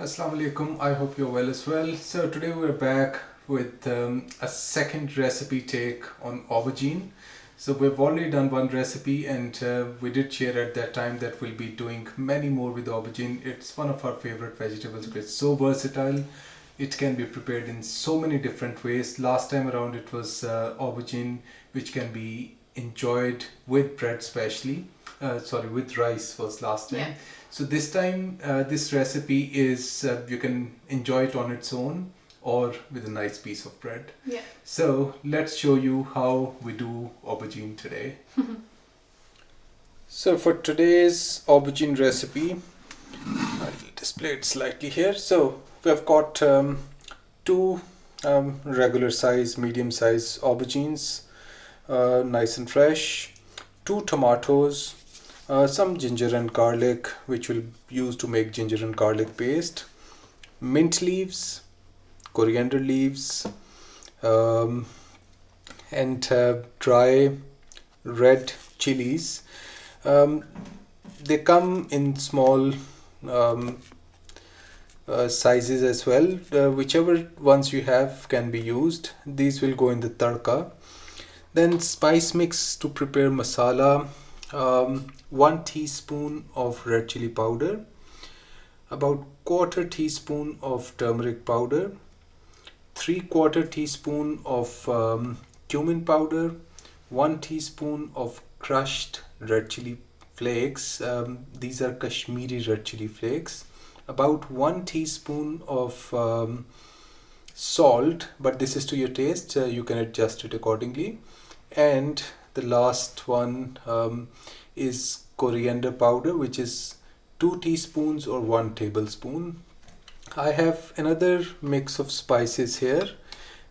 Assalamu alaikum. I hope you're well as well. So today we're back with a second recipe take on aubergine. So we've already done one recipe and we did share at that time that we'll be doing many more with aubergine. It's one of our favorite vegetables. It's so versatile. It can be prepared in so many different ways. Last time around it was aubergine, which can be enjoyed with bread especially. With rice was last time. Yeah. So this time, this recipe is you can enjoy it on its own or with a nice piece of bread. Yeah. So let's show you how we do aubergine today. So for today's aubergine recipe, I'll display it slightly here. So we have got two regular size, medium size aubergines, nice and fresh, two tomatoes, some ginger and garlic, which we'll use to make ginger and garlic paste, mint leaves, coriander leaves, and dry red chilies. They come in small sizes as well. Whichever ones you have can be used. These will go in the tadka. Then spice mix to prepare masala. 1 teaspoon of red chilli powder, about quarter teaspoon of turmeric powder, 3/4 teaspoon of cumin powder, 1 teaspoon of crushed red chilli flakes. These are Kashmiri Red Chilli Flakes. About 1 teaspoon of salt, but this is to your taste. You can adjust it accordingly. And the last one is coriander powder, which is 2 teaspoons or 1 tablespoon. I have another mix of spices here,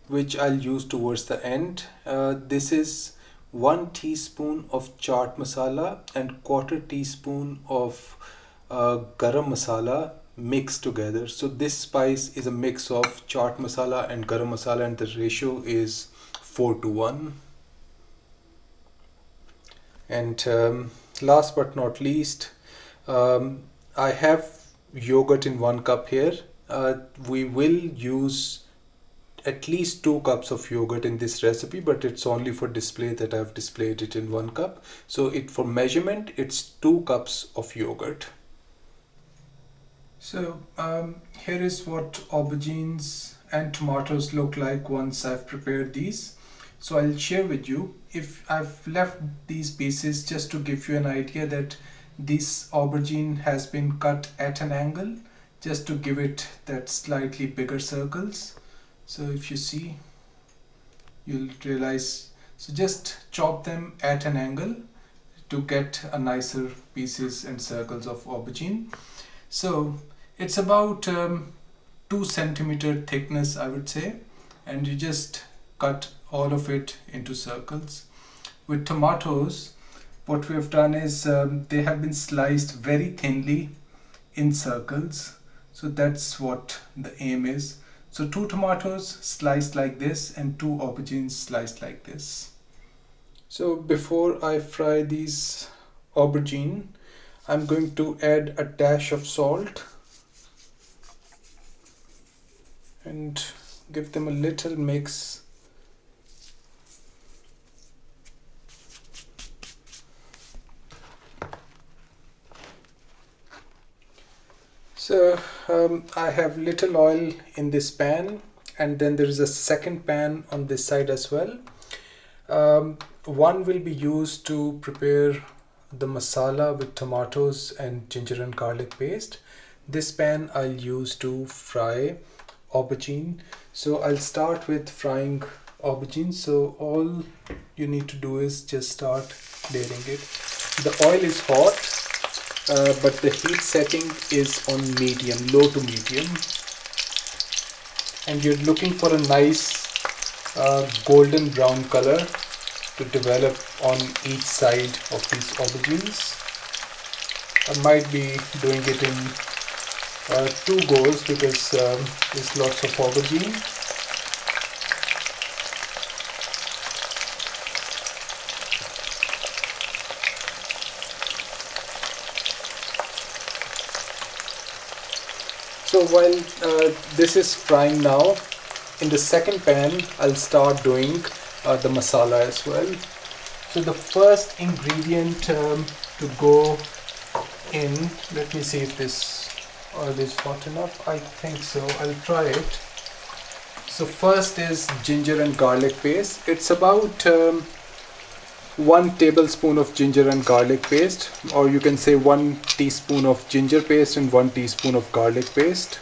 which I'll use towards the end. This is 1 teaspoon of Chaat Masala and quarter teaspoon of Garam Masala mixed together. So this spice is a mix of Chaat Masala and Garam Masala, and the ratio is 4:1. And last but not least, I have yogurt in 1 cup here. We will use at least 2 cups of yogurt in this recipe, but it's only for display that I've displayed it in 1 cup. So for measurement, it's 2 cups of yogurt. So here is what aubergines and tomatoes look like once I've prepared these. So I'll share with you. If I've left these pieces just to give you an idea that this aubergine has been cut at an angle, just to give it that slightly bigger circles. So if you see, you'll realize, so just chop them at an angle to get a nicer pieces and circles of aubergine. So it's about 2 centimeter thickness, I would say, and you just cut all of it into circles. With tomatoes, what we have done is they have been sliced very thinly in circles. So that's what the aim is. So 2 tomatoes sliced like this and 2 aubergines sliced like this. So before I fry these aubergine, I'm going to add a dash of salt and give them a little mix. So I have little oil in this pan, and then there is a second pan on this side as well. One will be used to prepare the masala with tomatoes and ginger and garlic paste. This pan I'll use to fry aubergine. So I'll start with frying aubergine. So all you need to do is just start layering it. The oil is hot. But the heat setting is on medium, low to medium, and you're looking for a nice golden brown color to develop on each side of these aubergines. I might be doing it in 2 goes because there's lots of aubergine. So while this is frying now, in the second pan I'll start doing the masala as well. So the first ingredient to go in, let me see if this oil is hot enough. I think so, I'll try it. So first is ginger and garlic paste. It's about 1 tablespoon of ginger and garlic paste, or you can say 1 teaspoon of ginger paste and 1 teaspoon of garlic paste.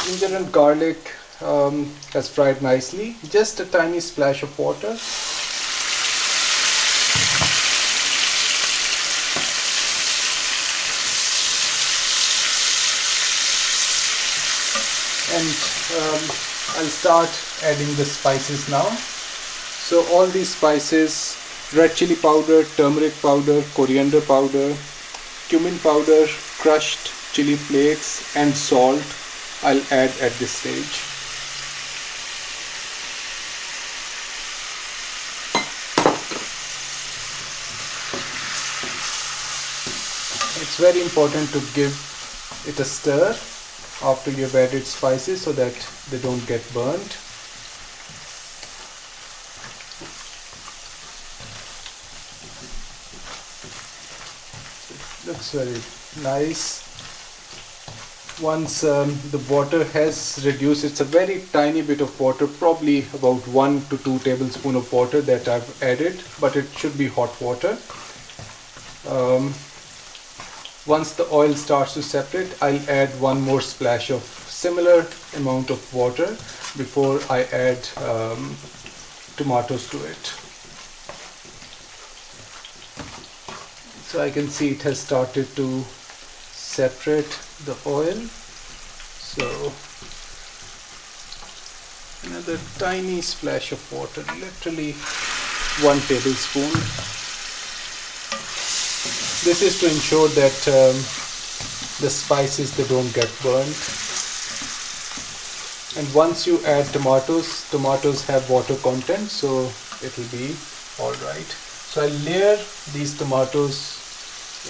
Ginger and garlic has fried nicely. Just a tiny splash of water. And I'll start adding the spices now. So all these spices: red chili powder, turmeric powder, coriander powder, cumin powder, crushed chili flakes, and salt, I'll add at this stage. It's very important to give it a stir after you've added spices so that they don't get burnt. It looks very nice. Once the water has reduced, it's a very tiny bit of water, probably about 1 to 2 tablespoons of water that I've added, but it should be hot water. Once the oil starts to separate, I'll add one more splash of similar amount of water before I add tomatoes to it. So I can see it has started to separate the oil. So another tiny splash of water, literally 1 tablespoon. This is to ensure that the spices, they don't get burnt. And once you add tomatoes have water content, so it will be alright. So I layer these tomatoes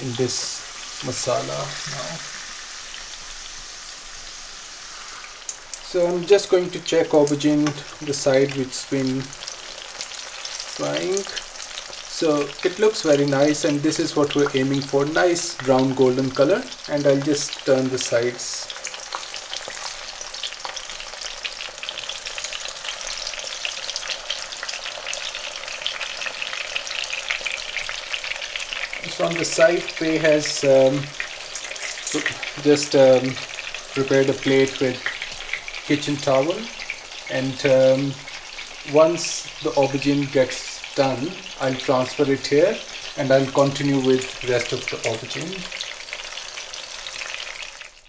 in this masala now. So I'm just going to check aubergine, the side which's been frying. So it looks very nice, and this is what we're aiming for, nice brown golden color. And I'll just turn the sides. So on the side, Faye has just prepared a plate with kitchen towel, and once the aubergine gets done, I'll transfer it here and I'll continue with rest of the aubergine.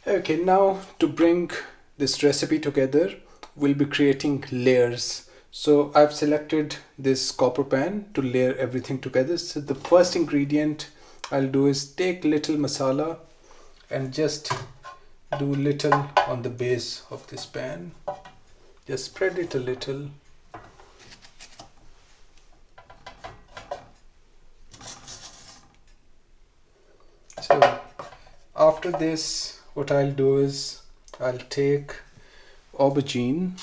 Okay, now to bring this recipe together, we'll be creating layers. So I've selected this copper pan to layer everything together. So the first ingredient I'll do is take little masala and just do little on the base of this pan. Just spread it a little. So after this, what I'll do is I'll take aubergine,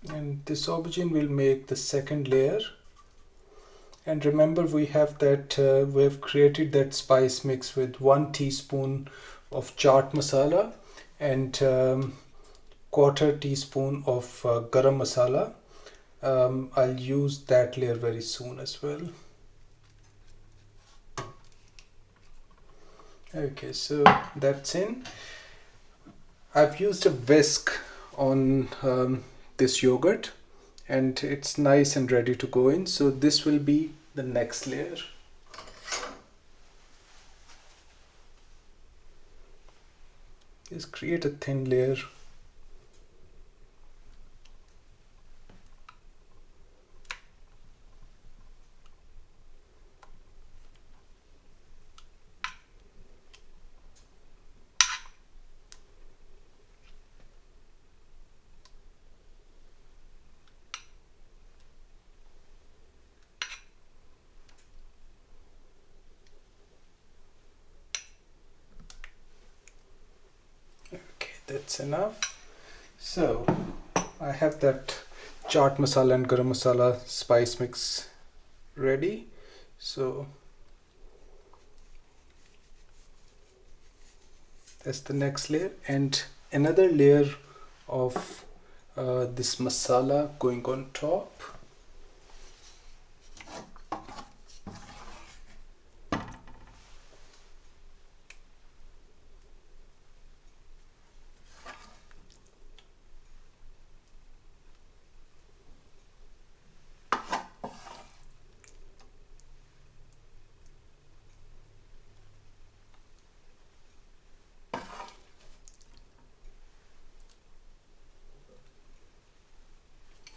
and this aubergine will make the second layer. And remember, we have created that spice mix with 1 teaspoon of chaat masala and quarter teaspoon of garam masala. I'll use that layer very soon as well. Okay, so that's in. I've used a whisk on this yogurt, and it's nice and ready to go in. So this will be the next layer. Just create a thin layer. Okay, that's enough. So I have that chaat masala and garam masala spice mix ready. So that's the next layer, and another layer of this masala going on top.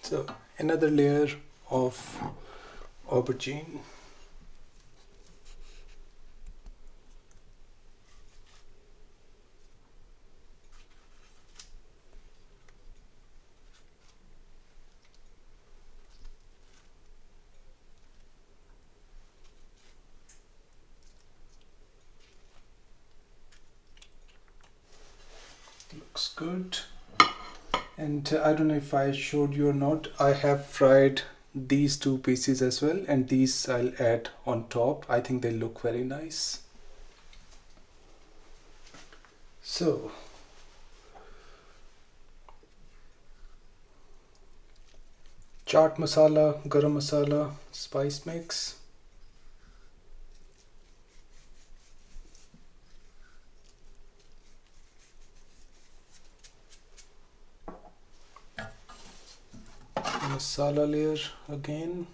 So another layer of aubergine. Looks good. And I don't know if I showed you or not, I have fried these two pieces as well, and these I'll add on top. I think they look very nice. So chaat masala, garam masala, spice mix. Masala layer again.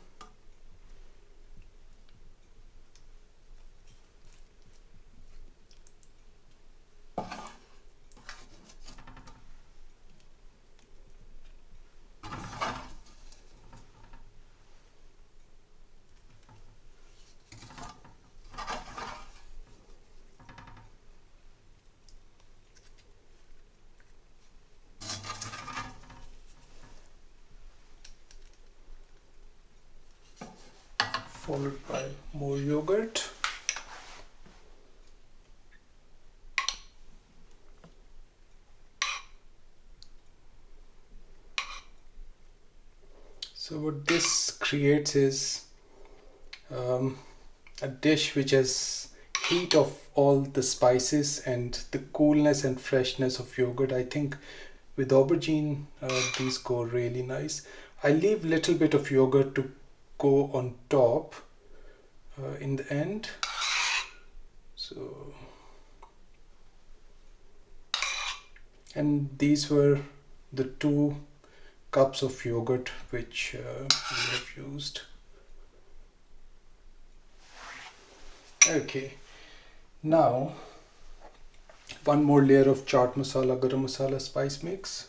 Followed by more yogurt. So what this creates is a dish which has heat of all the spices and the coolness and freshness of yogurt. I think with aubergine these go really nice. I leave little bit of yogurt to go on top in the end. So, and these were the 2 cups of yogurt which we have used. Okay, now one more layer of chaat masala, garam masala spice mix.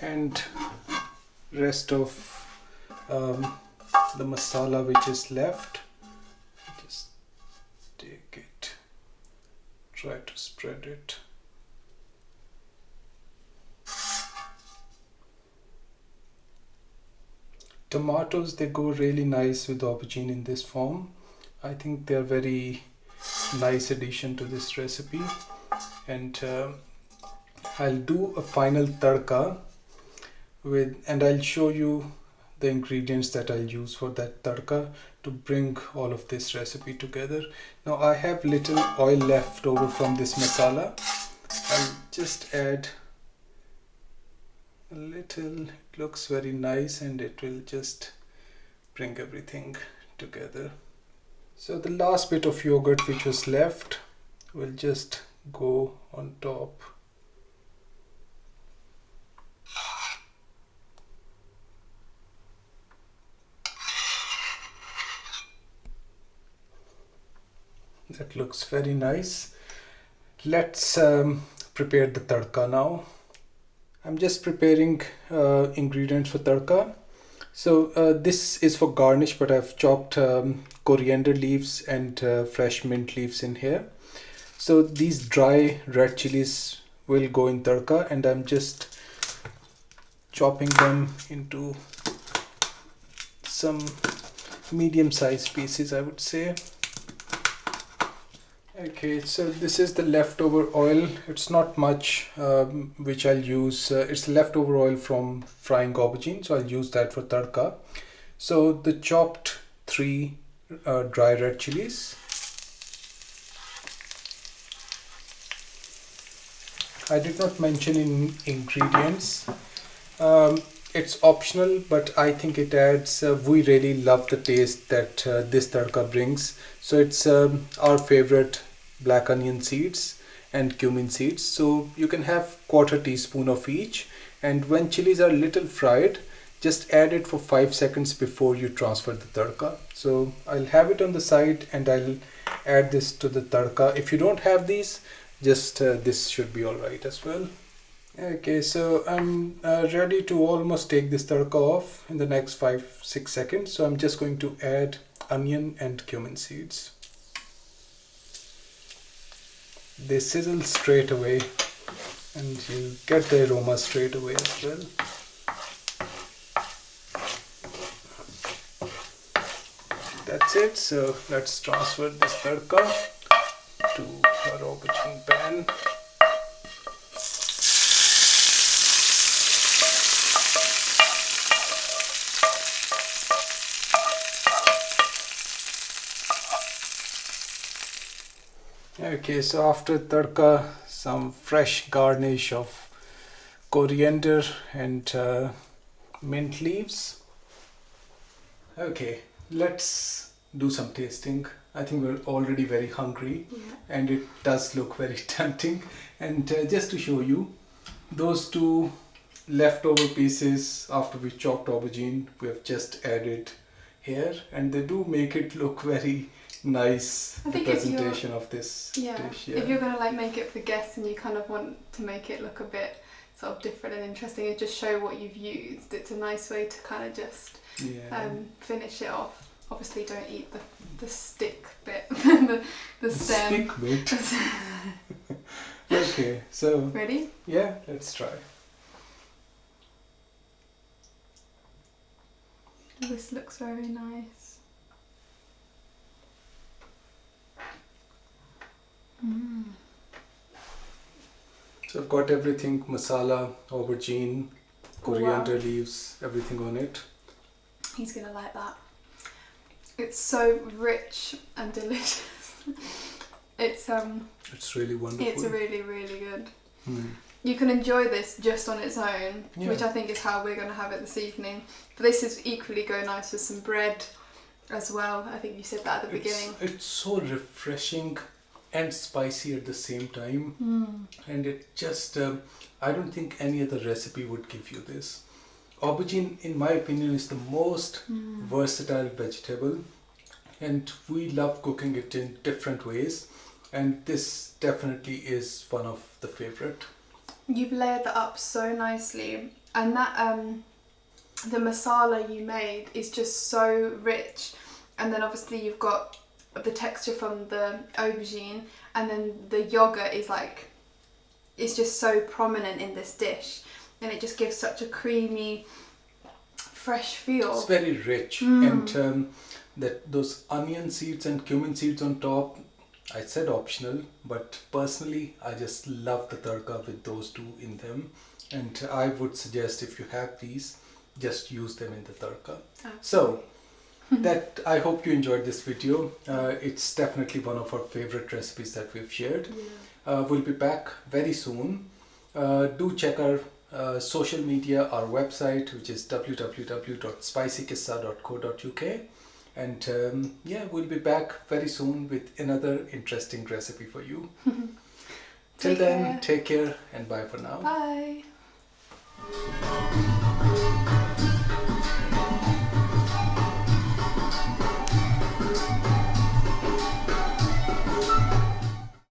And rest of the masala which is left, just take it, try to spread it. Tomatoes, they go really nice with aubergine in this form. I think they're very nice addition to this recipe. And I'll do a final tadka and I'll show you the ingredients that I'll use for that tadka to bring all of this recipe together. Now I have little oil left over from this masala. I'll just add a little. It looks very nice and it will just bring everything together. So the last bit of yogurt which was left, we'll just go on top. That looks very nice. Let's prepare the tadka now. I'm just preparing ingredients for tadka. So this is for garnish, but I've chopped coriander leaves and fresh mint leaves in here. So these dry red chilies will go in tadka, and I'm just chopping them into some medium-sized pieces, I would say. Okay, so this is the leftover oil. It's not much which I'll use. It's leftover oil from frying aubergine, so I'll use that for tadka. So the chopped 3 dry red chilies. I did not mention in ingredients. It's optional, but I think it adds. We really love the taste that this tadka brings. So it's our favorite black onion seeds and cumin seeds. So you can have 1/4 teaspoon of each. And when chilies are little fried, just add it for 5 seconds before you transfer the tadka. So I'll have it on the side and I'll add this to the tadka. If you don't have these, just this should be alright as well. Okay, so I'm ready to almost take this tadka off in the next 5-6 seconds. So I'm just going to add onion and cumin seeds. They sizzle straight away and you get the aroma straight away as well. That's it. So let's transfer this tadka to our aubergine pan. Okay, so after tadka, some fresh garnish of coriander and mint leaves. Okay, let's do some tasting. I think we're already very hungry, and it does look very tempting. And just to show you, those 2 leftover pieces after we chopped aubergine, we have just added here, and they do make it look very nice, the presentation of this dish. If you're going to like make it for guests and you kind of want to make it look a bit sort of different and interesting and just show what you've used, it's a nice way to kind of just finish it off. Obviously don't eat the stick bit, the stem. Stick bit. Okay, so ready? Yeah, let's try. This looks very nice. So I've got everything, masala, aubergine, coriander leaves, everything on it. He's gonna like that. It's so rich and delicious. It's really wonderful. It's really, really good. You can enjoy this just on its own, which I think is how we're gonna have it this evening. But this is equally go nice with some bread as well. I think you said that at the beginning. It's so refreshing and spicy at the same time, and it just I don't think any other recipe would give you this. Aubergine, in my opinion, is the most versatile vegetable, and we love cooking it in different ways, and this definitely is one of the favorite. You've layered that up so nicely, and that the masala you made is just so rich, and then obviously you've got the texture from the aubergine, and then the yogurt is like, it's just so prominent in this dish, and it just gives such a creamy, fresh feel. It's very rich, and those onion seeds and cumin seeds on top, I said optional, but personally I just love the tadka with those 2 in them, and I would suggest if you have these, just use them in the tadka. So that I hope you enjoyed this video. It's definitely one of our favorite recipes that we've shared. We'll be back very soon. Do check our social media, our website, which is www.spicykissa.co.uk, and we'll be back very soon with another interesting recipe for you. Till Take then, care. take care and bye for now. Bye.